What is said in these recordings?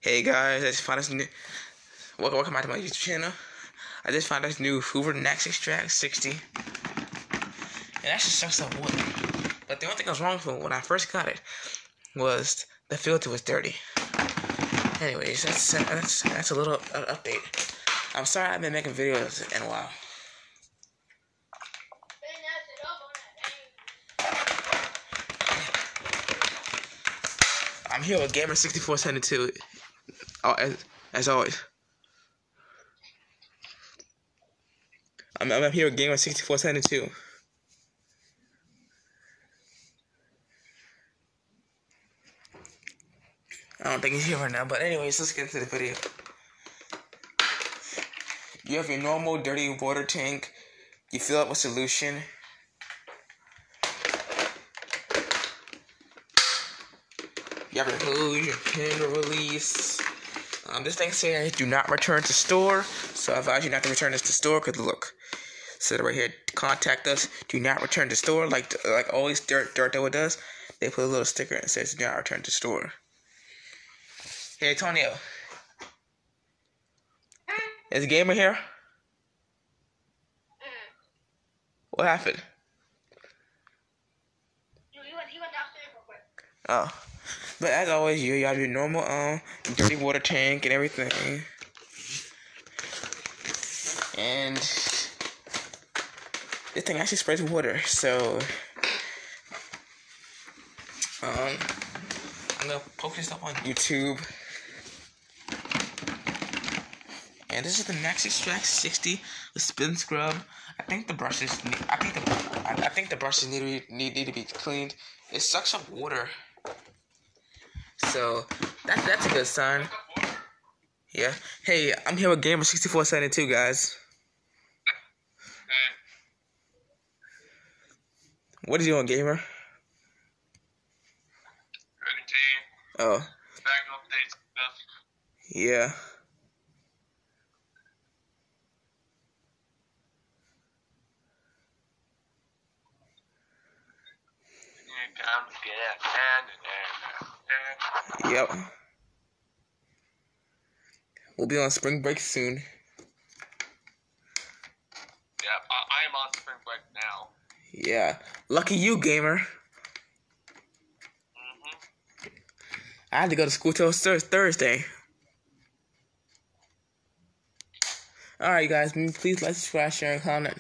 Hey guys, I just found this new. Welcome back to my YouTube channel. I just found this new Hoover Max extract 60. It actually sucks up wood. But the only thing that was wrong with it when I first got it was the filter was dirty. Anyways, that's a little update. I'm sorry I've been making videos in a while. I'm here with Gamer 6472. As always. I'm here with Gamer 6472. I don't think he's here right now, but anyways, let's get into the video. You have your normal dirty water tank. You fill up with solution. You have your hose, your pin release. This thing says do not return to store, so I advise you not to return this to store. Cause look, said right here, contact us. Do not return to store. Like always, dirt does. They put a little sticker and says do not return to store. Hey Antonio, is Gamer here? What happened? He went downstairs real quick. Oh. But as always, you have your normal dirty water tank and everything. And this thing actually sprays water, so I'm gonna post this up on YouTube. And this is the Max Extract 60 with spin scrub. I think the brushes need to be cleaned. It sucks up water. So that's a good sign. Yeah. Hey, I'm here with Gamer 6472, guys. What are you doing, Gamer? Oh. Yeah. Yep. We'll be on spring break soon. Yeah, I am on spring break now. Yeah. Lucky you, Gamer. I had to go to school till Thursday. Alright, guys. Please like, subscribe, share, and comment.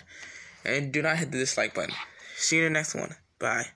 And do not hit the dislike button. See you in the next one. Bye.